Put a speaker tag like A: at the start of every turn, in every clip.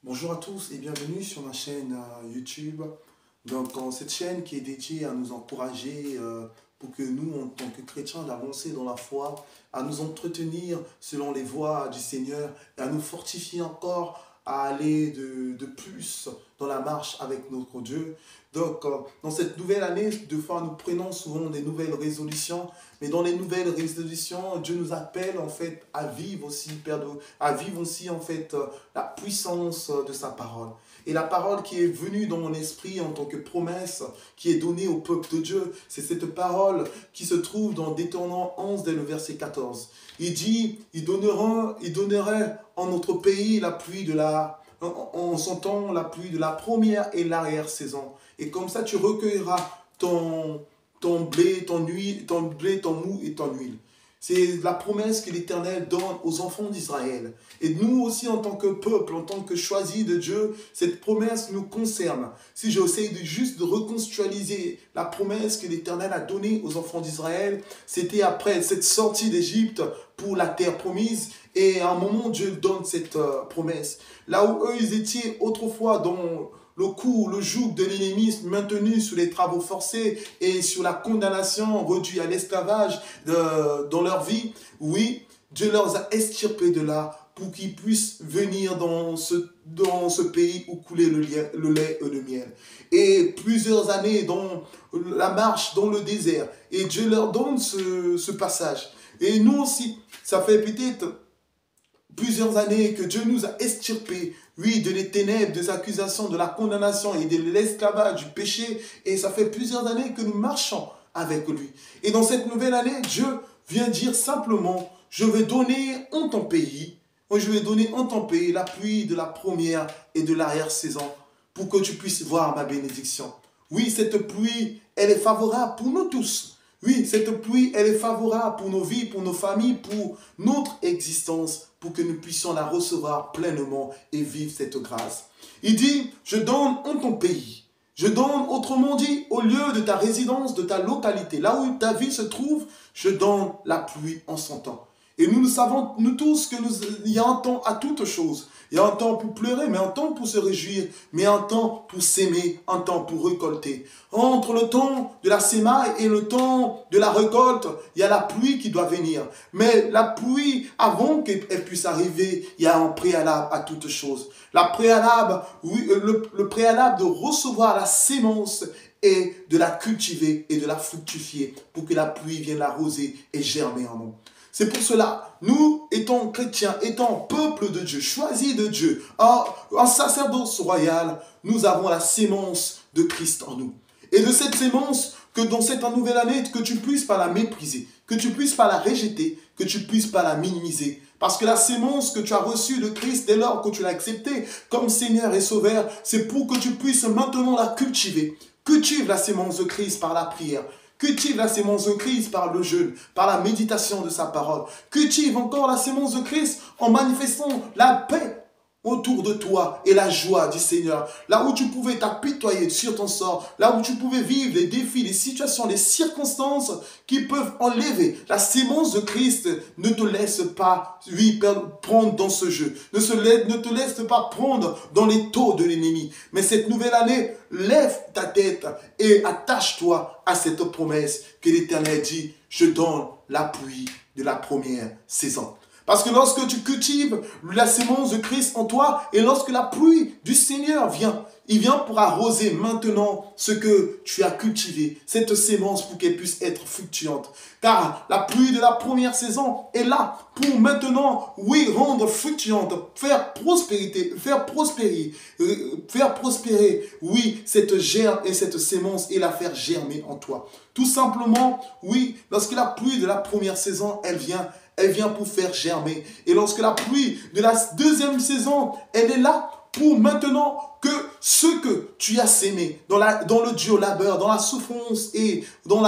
A: Bonjour à tous et bienvenue sur ma chaîne YouTube. Cette chaîne qui est dédiée à nous encourager pour que nous, en tant que chrétiens, d'avancer dans la foi, à nous entretenir selon les voies du Seigneur et à nous fortifier encore à aller de plus dans la marche avec notre Dieu. Dans cette nouvelle année, deux fois, nous prenons souvent des nouvelles résolutions, mais dans les nouvelles résolutions, Dieu nous appelle en fait à vivre aussi, à vivre aussi en fait la puissance de sa parole. Et la parole qui est venue dans mon esprit en tant que promesse, qui est donnée au peuple de Dieu, c'est cette parole qui se trouve dans Deutéronome 11, dès le verset 14. Il dit, il donnerait en notre pays la pluie en son temps, la pluie de la première et l'arrière-saison. Et comme ça, tu recueilleras ton blé, ton mou et ton huile. C'est la promesse que l'Éternel donne aux enfants d'Israël. Et nous aussi, en tant que peuple, en tant que choisis de Dieu, cette promesse nous concerne. Si j'essaie juste de reconstruire la promesse que l'Éternel a donnée aux enfants d'Israël, c'était après cette sortie d'Égypte pour la terre promise. Et à un moment, Dieu donne cette promesse. Là où eux, ils étaient autrefois dans le joug de l'ennemi maintenu sous les travaux forcés et sur la condamnation réduite à l'esclavage dans leur vie, oui, Dieu leur a extirpés de là pour qu'ils puissent venir dans ce pays où coulait le lait et le miel. Et plusieurs années dans la marche dans le désert, et Dieu leur donne ce passage. Et nous aussi, ça fait peut-être plusieurs années que Dieu nous a extirpés, oui, de les ténèbres, des accusations, de la condamnation et de l'esclavage, du péché. Et ça fait plusieurs années que nous marchons avec lui. Et dans cette nouvelle année, Dieu vient dire simplement, je vais donner en ton pays, la pluie de la première et de l'arrière-saison pour que tu puisses voir ma bénédiction. Oui, cette pluie, elle est favorable pour nous tous. Oui, cette pluie, elle est favorable pour nos vies, pour nos familles, pour notre existence, pour que nous puissions la recevoir pleinement et vivre cette grâce. Il dit, je donne en ton pays. Je donne, autrement dit, au lieu de ta résidence, de ta localité, là où ta vie se trouve, je donne la pluie en son temps. Et nous savons, nous tous, il y a un temps à toute chose. Il y a un temps pour pleurer, mais un temps pour se réjouir, mais un temps pour s'aimer, un temps pour récolter. Entre le temps de la sémaille et le temps de la récolte, il y a la pluie qui doit venir. Mais la pluie, avant qu'elle puisse arriver, il y a un préalable à toute chose. Le préalable de recevoir la sémence et de la cultiver et de la fructifier pour que la pluie vienne l'arroser et germer en nous. C'est pour cela, nous, étant chrétiens, étant peuple de Dieu, choisis de Dieu, un sacerdoce royal, nous avons la sémence de Christ en nous. Et de cette sémence, que dans cette nouvelle année, que tu puisses pas la mépriser, que tu puisses pas la rejeter, que tu puisses pas la minimiser. Parce que la sémence que tu as reçue de Christ, dès lors que tu l'as acceptée comme Seigneur et Sauveur, c'est pour que tu puisses maintenant la cultiver. Cultive la sémence de Christ par la prière. Cultive la sémence de Christ par le jeûne, par la méditation de sa parole. Cultive encore la sémence de Christ en manifestant la paix autour de toi et la joie du Seigneur. Là où tu pouvais t'apitoyer sur ton sort, là où tu pouvais vivre les défis, les situations, les circonstances qui peuvent enlever. La sémence de Christ ne te laisse pas prendre dans ce jeu. Ne te laisse pas prendre dans les taux de l'ennemi. Mais cette nouvelle année, lève ta tête et attache-toi à cette promesse que l'Éternel dit, je donne la pluie de la première saison. Parce que lorsque tu cultives la sémence de Christ en toi et lorsque la pluie du Seigneur vient, il vient pour arroser maintenant ce que tu as cultivé, cette sémence pour qu'elle puisse être fructuante. Car la pluie de la première saison est là pour maintenant, oui, rendre fructuante, faire prospérer, oui, cette germe et cette sémence et la faire germer en toi. Tout simplement, oui, lorsque la pluie de la première saison, elle vient pour faire germer. Et lorsque la pluie de la deuxième saison, elle est là pour maintenant que ce que tu as sémé dans le dur labeur, dans la souffrance et dans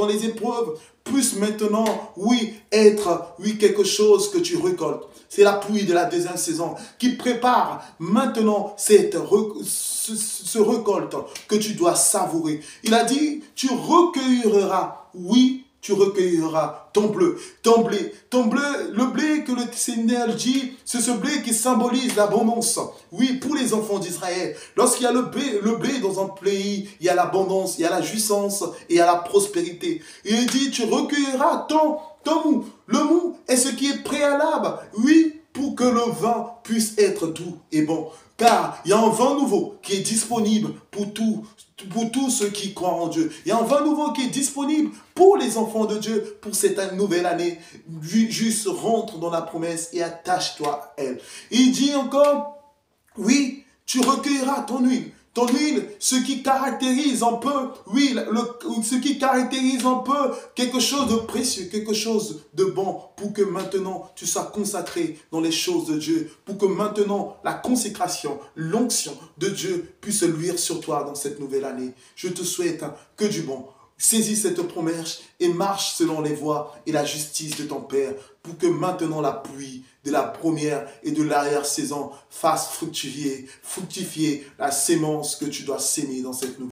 A: les épreuves, puisse maintenant, oui, être, oui, quelque chose que tu récoltes. C'est la pluie de la deuxième saison qui prépare maintenant ce récolte que tu dois savourer. Il a dit, tu recueilleras, oui, tu recueilleras ton bleu. Ton blé, le blé que le Seigneur dit, c'est ce blé qui symbolise l'abondance. Oui, pour les enfants d'Israël. Lorsqu'il y a le blé dans un pays, il y a l'abondance, il y a la jouissance et il y a la prospérité. Et il dit, tu recueilleras ton mou. Le mou est ce qui est préalable. Oui, pour que le vin puisse être doux et bon. Car il y a un vin nouveau qui est disponible pour tous ceux qui croient en Dieu. Il y a un vin nouveau qui est disponible pour les enfants de Dieu pour cette nouvelle année. Juste rentre dans la promesse et attache-toi à elle. Il dit encore, oui, tu recueilleras ton huile. Ton huile, ce qui caractérise un peu, oui, ce qui caractérise un peu quelque chose de précieux, quelque chose de bon, pour que maintenant tu sois consacré dans les choses de Dieu, pour que maintenant la consécration, l'onction de Dieu puisse luire sur toi dans cette nouvelle année. Je te souhaite que du bon. Saisis cette promesse et marche selon les voies et la justice de ton Père pour que maintenant la pluie de la première et de l'arrière-saison fasse fructifier la sémence que tu dois s'aimer dans cette nouvelle.